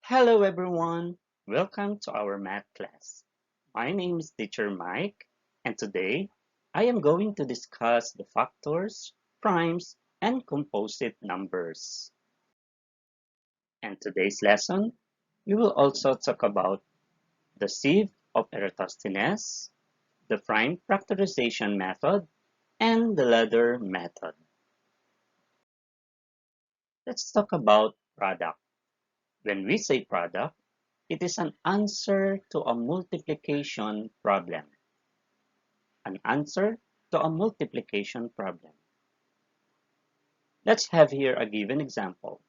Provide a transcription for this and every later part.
Hello everyone, welcome to our math class. My name is Teacher Mike, and today I am going to discuss the factors, primes, and composite numbers. And today's lesson, we will also talk about the sieve of Eratosthenes, the prime factorization method, and the ladder method. Let's talk about product. When we say product, it is an answer to a multiplication problem. An answer to a multiplication problem. Let's have here a given example.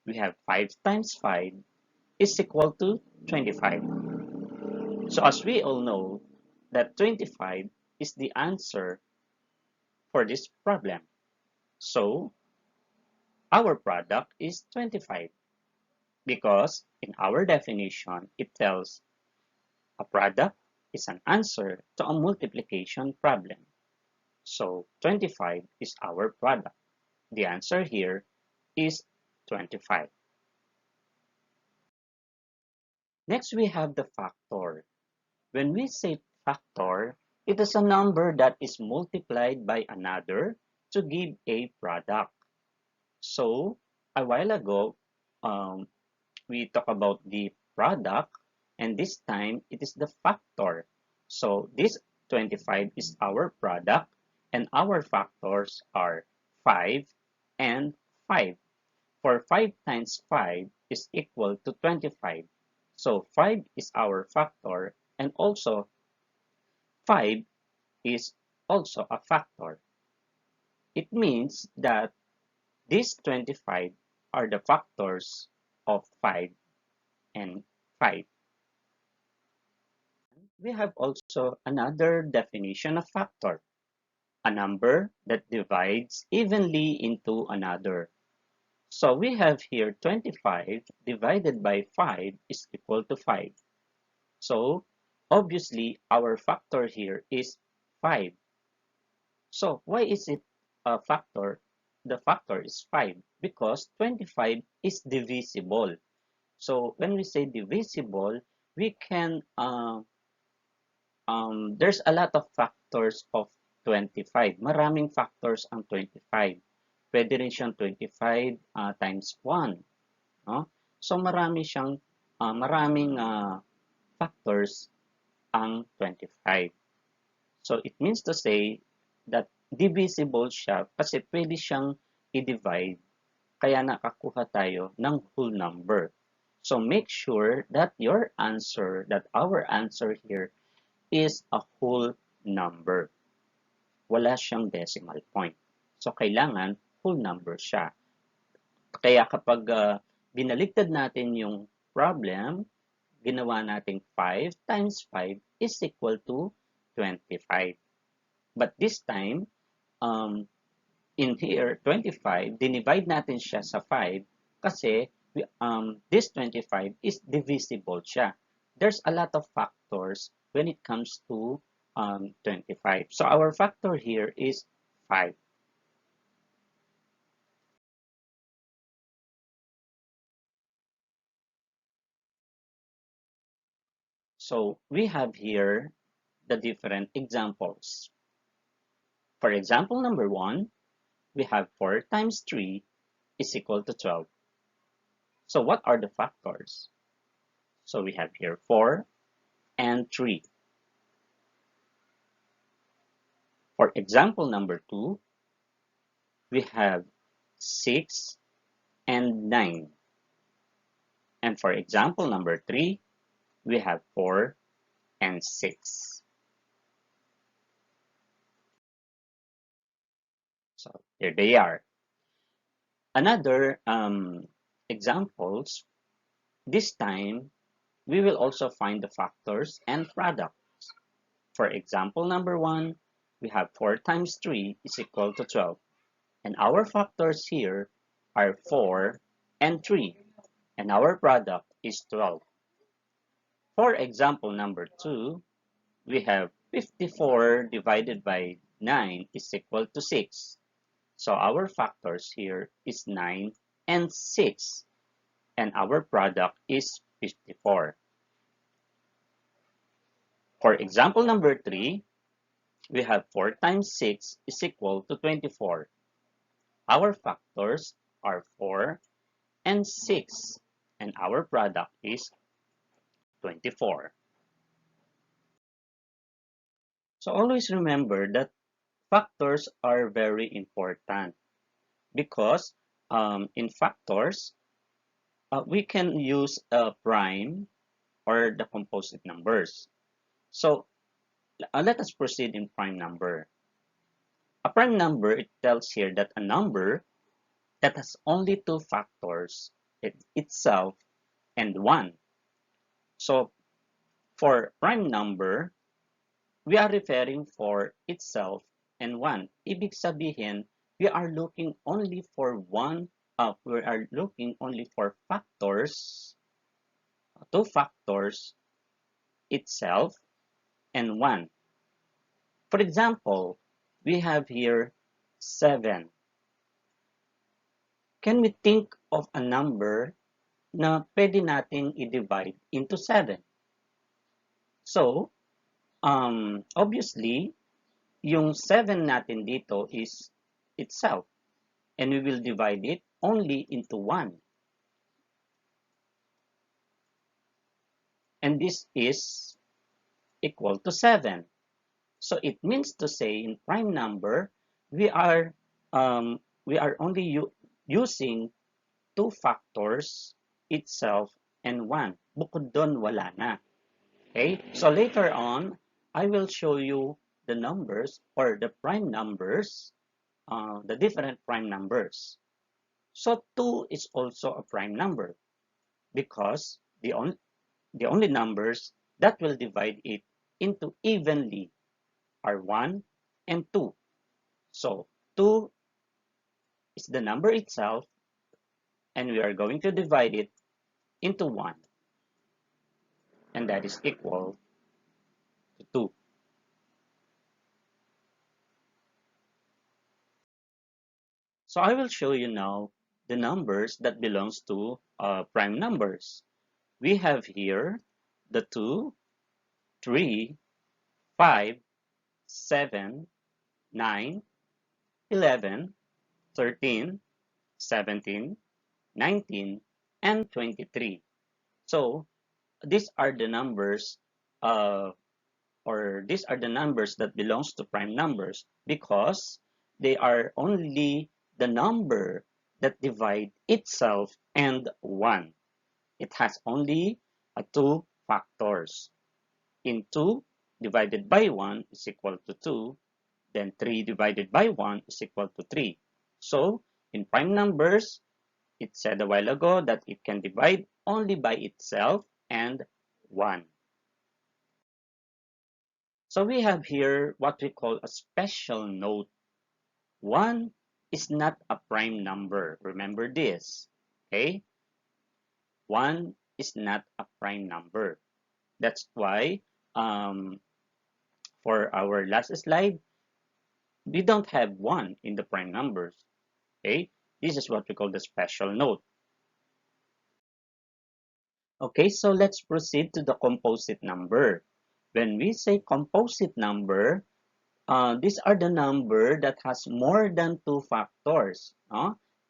We have 5 times 5 is equal to 25. So as we all know that 25 is the answer for this problem. So our product is 25 because in our definition it tells a product is an answer to a multiplication problem. So 25 is our product. The answer here is 25. Next, we have the factor. When we say factor, it is a number that is multiplied by another to give a product. So, a while ago, we talked about the product, and this time it is the factor. So, this 25 is our product, and our factors are 5 and 5. For 5 times 5 is equal to 25. So 5 is our factor, and also 5 is also a factor. It means that these 25 are the factors of 5 and 5. We have also another definition of factor, a number that divides evenly into another. So we have here 25 divided by 5 is equal to 5. So obviously our factor here is 5. So why is it a factor? The factor is 5 because 25 is divisible. So when we say divisible, we can, there's a lot of factors of 25. Maraming factors ang 25. Pwede rin siyang 25 times 1. No? So maraming factors ang 25. So it means to say that divisible siya kasi pwede siyang i-divide kaya nakakuha tayo ng whole number. So make sure that our answer here is a whole number. Wala siyang decimal point. So kailangan whole number siya. Kaya kapag binaligtad natin yung problem, ginawa nating 5 times 5 is equal to 25. But this time, in here, 25, dinivide natin siya sa 5 kasi this 25 is divisible siya. There's a lot of factors when it comes to 25. So our factor here is 5. So we have here the different examples. For example number 1, we have 4 times 3 is equal to 12. So what are the factors? So we have here 4 and 3. For example number 2, we have 6 and 9. And for example number 3, we have 4 and 6. So here they are. Another examples, this time we will also find the factors and products. For example number 1, we have 4 times 3 is equal to 12. And our factors here are 4 and 3. And our product is 12. For example number 2, we have 54 divided by 9 is equal to 6. So our factors here is 9 and 6. and our product is 54. For example number 3, we have 4 times 6 is equal to 24. Our factors are 4 and 6, and our product is 24. So always remember that factors are very important because in factors, we can use a prime or the composite numbers. So let us proceed in prime number. A prime number, it tells here that a number that has only two factors, itself and 1. So for prime number, we are referring for itself and 1. Ibig sabihin, we are looking only for we are looking only for factors, two factors, itself and 1. For example, we have here 7. Can we think of a number na pwede nating i-divide into 7? So, obviously, yung 7 natin dito is itself, and we will divide it only into 1. And this is equal to 7. So it means to say in prime number, we are only using two factors, itself and 1. Bukod doon, wala na. Okay? So later on, I will show you the numbers or the prime numbers, the different prime numbers. So 2 is also a prime number because the only numbers that will divide it into evenly are 1 and 2. So 2 is the number itself, and we are going to divide it into 1, and that is equal to 2. So I will show you now the numbers that belongs to prime numbers. We have here the 2, 3, 5, 7, 9, 11, 13, 17, 19, and 23. So these are the numbers these are the numbers that belongs to prime numbers because they are only the number that divide itself and 1. It has only two factors. In 2 divided by 1 is equal to 2. Then 3 divided by 1 is equal to 3. So in prime numbers, it said a while ago that it can divide only by itself and 1. So we have here what we call a special note. 1 is not a prime number. Remember this, okay? 1 is not a prime number. That's why for our last slide, we don't have 1 in the prime numbers, okay? This is what we call the special note. Okay, so let's proceed to the composite number. When we say composite number, these are the number that has more than two factors.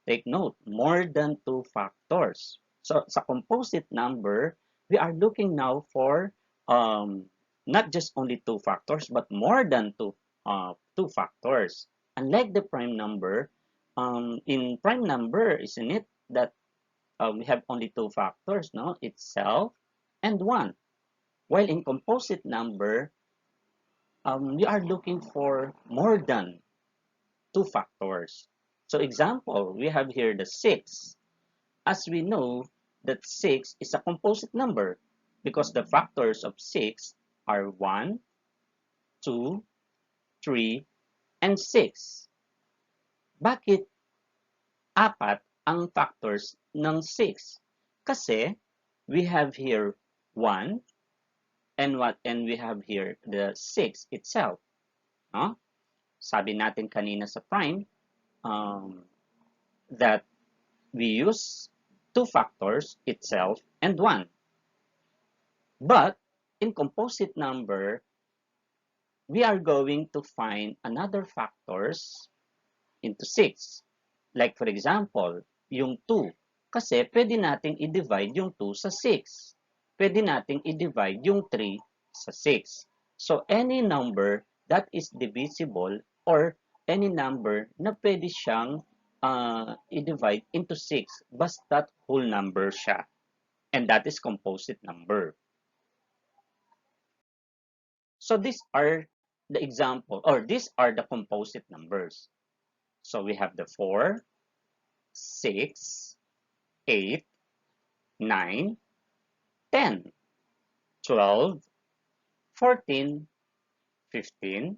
Take note, more than two factors. So sa composite number, we are looking now for not just only two factors, but more than two factors. Unlike the prime number, in prime number, isn't it that we have only two factors, no? Itself and 1. While in composite number, we are looking for more than two factors. So example, we have here the 6. As we know that 6 is a composite number because the factors of 6 are 1, 2, 3, and 6. Bakit apat ang factors ng 6? Kasi we have here 1 and we have here the 6 itself. No? Sabi natin kanina sa prime that we use two factors, itself, and 1. But in composite number, we are going to find another factors into 6. Like for example, yung 2. Kasi pwede nating i-divide yung 2 sa 6. Pwede nating i-divide yung 3 sa 6. So any number that is divisible or any number na pwede siyang i-divide into 6 basta't whole number siya. And that is composite number. So these are the example, or these are the composite numbers. So we have the 4, 6, 8, 9, 10, 12, 14, 15,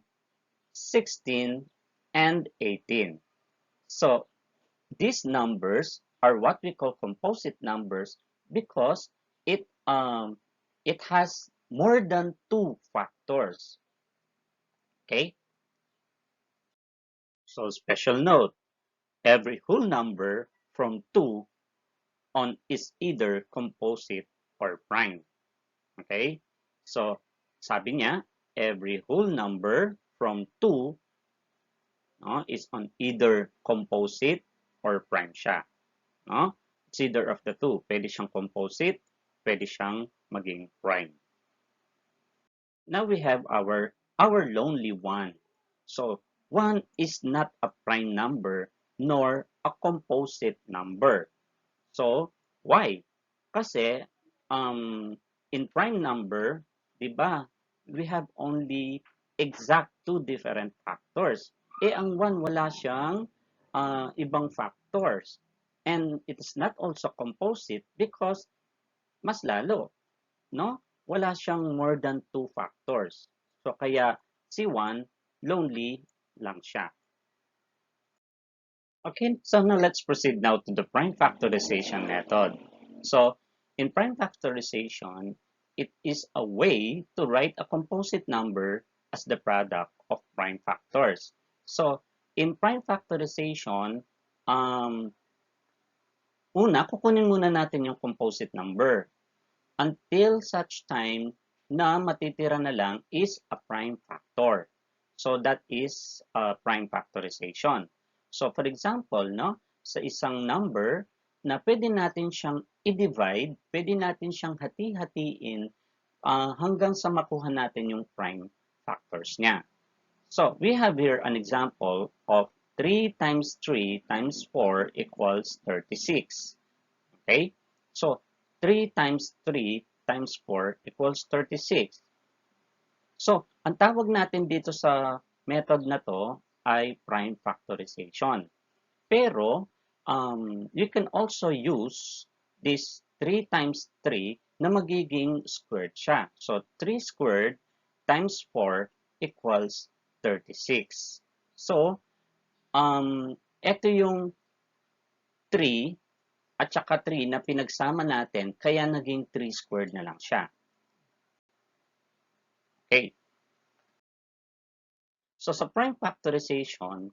16, and 18. So these numbers are what we call composite numbers because it has more than 2 factors. Okay? So special note, every whole number from 2 on is either composite or prime. Okay? So sabi niya, every whole number from 2 is on either composite or prime siya. No? It's either of the two. Pwede siyang composite, pwede siyang maging prime. Now we have our lonely 1. So 1 is not a prime number nor a composite number. So why? Kasi in prime number, di ba, we have only exact 2 different factors. Ang 1 wala siyang ibang factors. And it is not also composite because mas lalo, no? Wala siyang more than 2 factors. So kaya si 1 lonely lang siya. Okay, so now let's proceed now to the prime factorization method. So in prime factorization, it is a way to write a composite number as the product of prime factors. So in prime factorization, una, kukunin muna natin yung composite number until such time na matitira na lang is a prime factor. So that is prime factorization. So for example, no, sa isang number na pwede natin siyang i-divide, pwede natin siyang hati-hatiin hanggang sa makuha natin yung prime factors niya. So we have here an example of 3 times 3 times 4 equals 36. Okay? So 3 times 3 times 4 equals 36. So, ang tawag natin dito sa method na to ay prime factorization. Pero, you can also use this 3 times 3 na magiging squared siya. So, 3 squared times 4 equals 36. So, ito yung 3 at saka 3 na pinagsama natin, kaya naging 3 squared na lang siya. Okay. So sa prime factorization,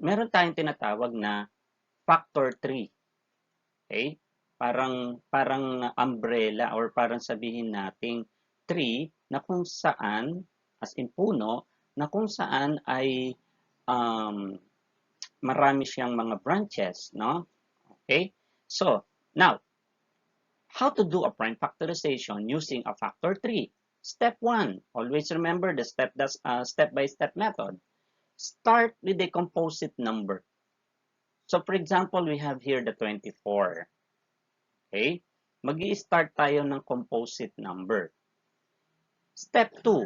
meron tayong tinatawag na factor 3. Okay? Parang umbrella or parang sabihin nating 3 na kung saan, as in puno, na kung saan ay marami siyang mga branches, no? Okay? So, now, how to do a prime factorization using a factor 3? Step 1, always remember the step-by-step method. Start with a composite number. So, for example, we have here the 24. Okay? Mag-i-start tayo ng composite number. Step 2,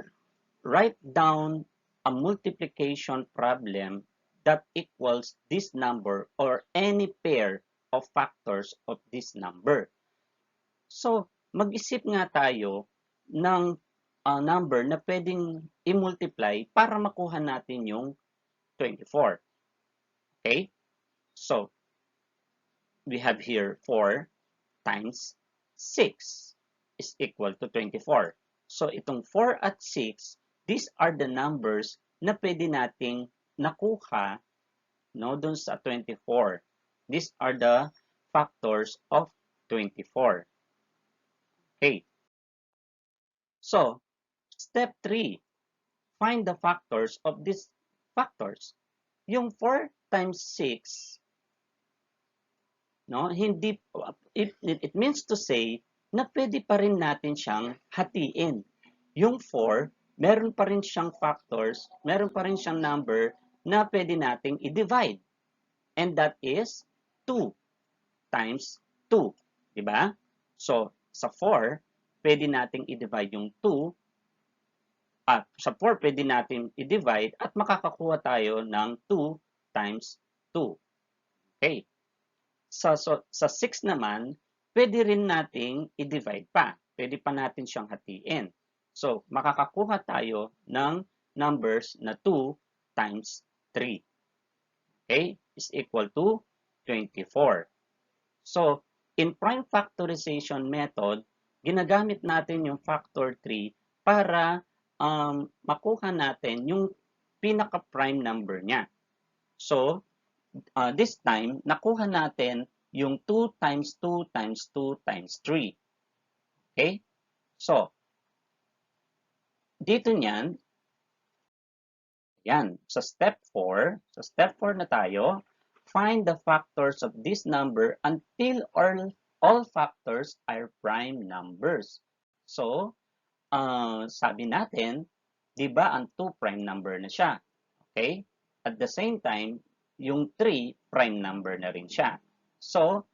write down a multiplication problem that equals this number or any pair of factors of this number. So, mag-isip nga tayo ng number na pwedeng i-multiply para makuha natin yung 24. Okay? So, we have here 4 times 6 is equal to 24. So, itong 4 at 6, these are the numbers na pwede nating nakuha, no, dun sa 24. These are the factors of 24. Okay. So, step 3, find the factors of these factors. Yung 4 times 6, no, hindi, it means to say na pwede pa rin natin siyang hatiin. Yung 4, meron pa rin siyang factors, meron pa rin siyang number na pwede nating i-divide. And that is 2 times 2. Diba? So, sa 4, pwede nating i-divide yung 2. At sa 4, pwede natin i-divide at makakakuha tayo ng 2 times 2. Okay. Sa 6 naman, pwede rin nating i-divide pa. Pwede pa natin siyang hatiin. So, makakakuha tayo ng numbers na 2 times 3. Okay? Is equal to 24. So, in prime factorization method, ginagamit natin yung factor 3 para makuha natin yung pinaka-prime number niya. So, this time, nakuha natin yung 2 times 2 times 2 times 3. Okay? So, dito niyan, yan, sa step 4 na tayo, find the factors of this number until all factors are prime numbers. So, sabi natin, di ba ang 2 prime number na siya? Okay? At the same time, yung 3 prime number na rin siya. So,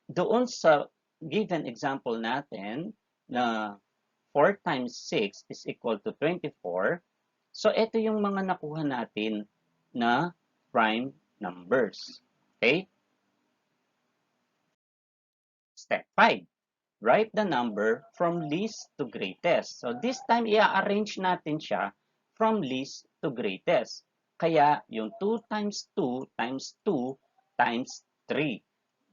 doon sa given example natin na 4 times 6 is equal to 24, so ito yung mga nakuha natin na prime numbers. Okay? Step 5. Write the number from least to greatest. So this time, i-arrange natin siya from least to greatest. Kaya yung 2 times 2 times 2 times 3.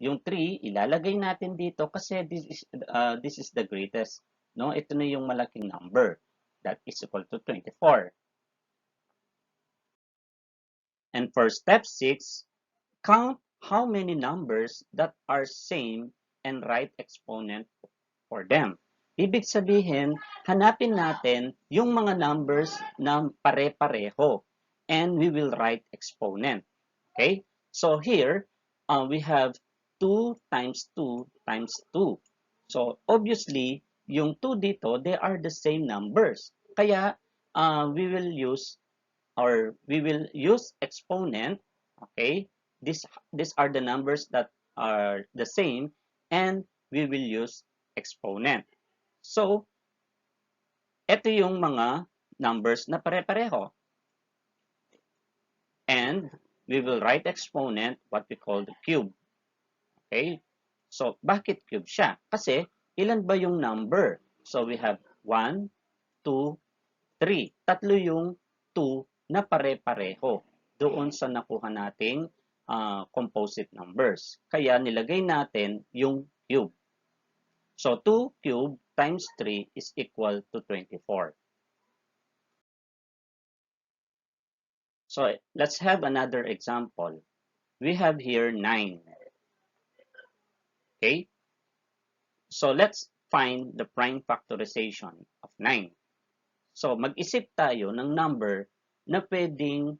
Yung 3, ilalagay natin dito kasi this is the greatest. No? Ito na yung malaking number. That is equal to 24. And for step 6, count how many numbers that are same and write exponent for them. Ibig sabihin, hanapin natin yung mga numbers na pare-pareho and we will write exponent. Okay? So here, we have 2 times 2 times 2. So obviously, yung 2 dito, they are the same numbers. Kaya we will use exponent. Okay? These are the numbers that are the same and we will use exponent. So, ito yung mga numbers na pare-pareho. And we will write exponent, what we call the cube. Okay? So, bakit cube siya? Kasi, ilan ba yung number? So, we have 1, 2, 3. Tatlo yung 2 na pare-pareho doon sa nakuha nating composite numbers. Kaya nilagay natin yung cube. So 2 cube times 3 is equal to 24. So let's have another example. We have here 9. Okay? So let's find the prime factorization of 9. So mag-isip tayo ng number na pwedeng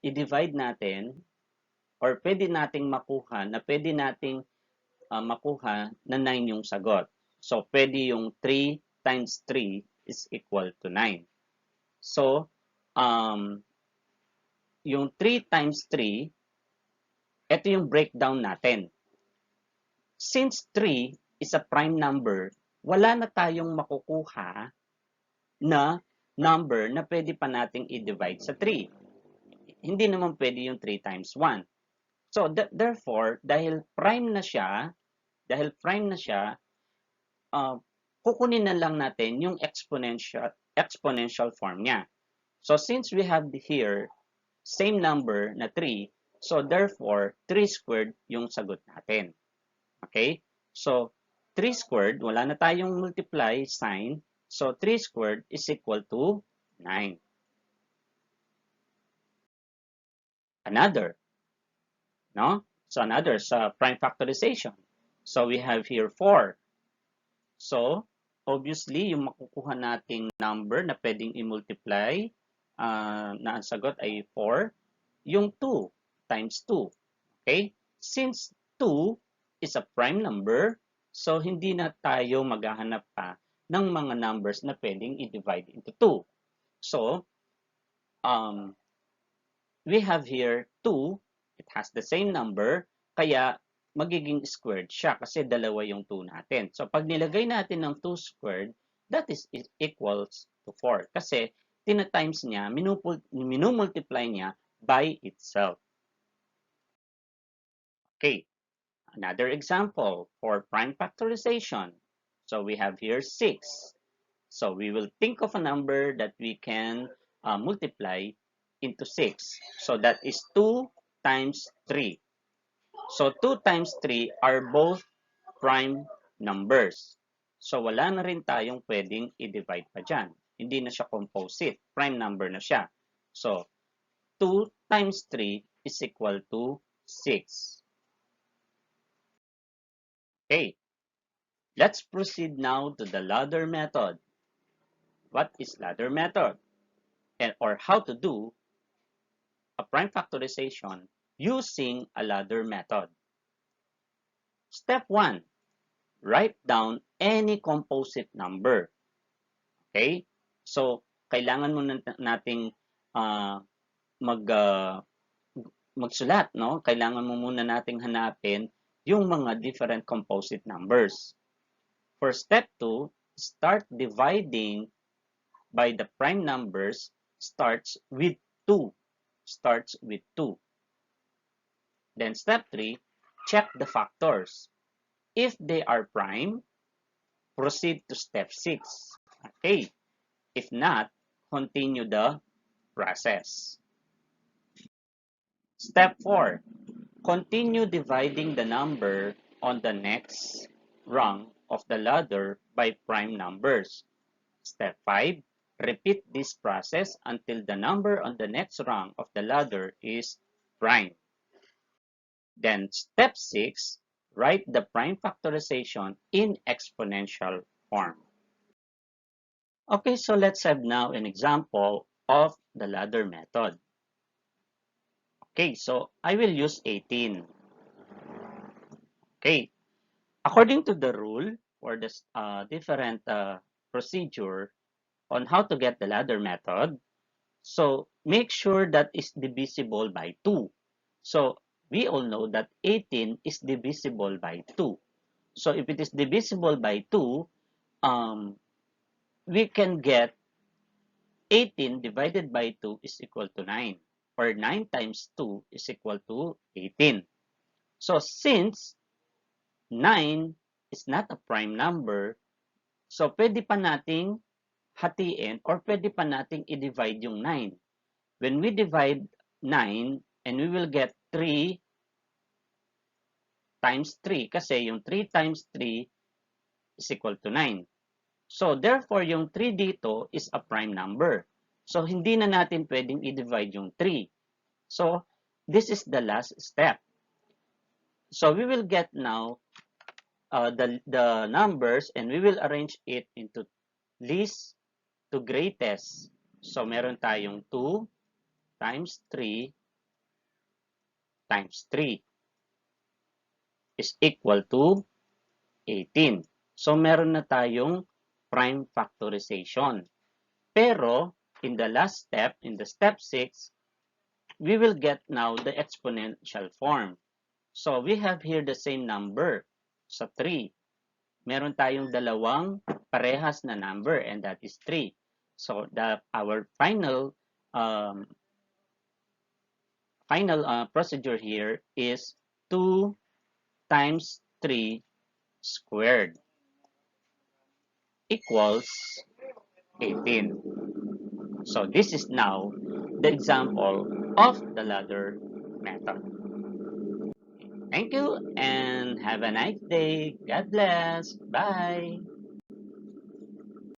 i-divide natin or pwede nating makuha na makuha na 9 yung sagot. So pwede yung 3 times 3 is equal to 9. So yung 3 times 3, ito yung breakdown natin. Since 3 is a prime number, wala na tayong makukuha na number na pwede pa nating i-divide sa 3. Hindi naman pwede yung 3 times 1. So, therefore, dahil prime na siya, kukunin na lang natin yung exponential form niya. So, since we have here same number na 3, so therefore, 3 squared yung sagot natin. Okay? So, 3 squared, wala na tayong multiply sign. So, 3 squared is equal to 9. Another. No? So another sa prime factorization. So we have here 4. So obviously, yung makukuha nating number na pwedeng i-multiply na ang sagot ay 4, yung 2 times 2. Okay? Since 2 is a prime number, so hindi na tayo maghahanap pa ng mga numbers na pwedeng i-divide into 2. So, we have here 2, it has the same number, kaya magiging squared siya kasi dalawa yung 2 natin. So, pag nilagay natin ng 2 squared, that is equals to 4 kasi tina-times niya, minumultiply niya by itself. Okay, another example for prime factorization. So, we have here 6. So, we will think of a number that we can multiply into 6. So, that is 2 times 3. So, 2 times 3 are both prime numbers. So, wala na rin tayong pwedeng i-divide pa dyan. Hindi na siya composite. Prime number na siya. So, 2 times 3 is equal to 6. Okay. Let's proceed now to the ladder method. What is ladder method? Or how to do a prime factorization using a ladder method. Step 1. Write down any composite number. Okay? So, kailangan muna nating magsulat, no? Kailangan mo muna nating hanapin yung mga different composite numbers. For step 2, start dividing by the prime numbers starts with 2. Starts with 2. Then step 3, check the factors. If they are prime, proceed to step 6. Okay. If not, continue the process. Step 4, continue dividing the number on the next rung of the ladder by prime numbers. Step 5, repeat this process until the number on the next rung of the ladder is prime. Then step 6, write the prime factorization in exponential form. Okay, so let's have now an example of the ladder method. Okay, so I will use 18. Okay, according to the rule for this different procedure on how to get the ladder method, so make sure that it's divisible by 2. So we all know that 18 is divisible by 2. So if it is divisible by 2, we can get 18 divided by 2 is equal to 9. Or 9 times 2 is equal to 18. So since 9 is not a prime number, so pwede pa nating hatiin or pwede pa nating i-divide yung 9. When we divide 9 and we will get 3 times 3 kasi yung 3 times 3 is equal to 9. So therefore, yung 3 dito is a prime number. So hindi na natin pwedeng i-divide yung 3. So this is the last step. So we will get now the numbers and we will arrange it into least to greatest. So meron tayong 2 times 3 times 3 is equal to 18. So meron na tayong prime factorization. Pero in the last step, in the step 6, we will get now the exponential form. So we have here the same number sa 3. Meron tayong dalawang parehas na number and that is 3. So our final procedure here is 2 times 3 squared equals 18. So this is now the example of the ladder method. Thank you and have a nice day. God bless. Bye.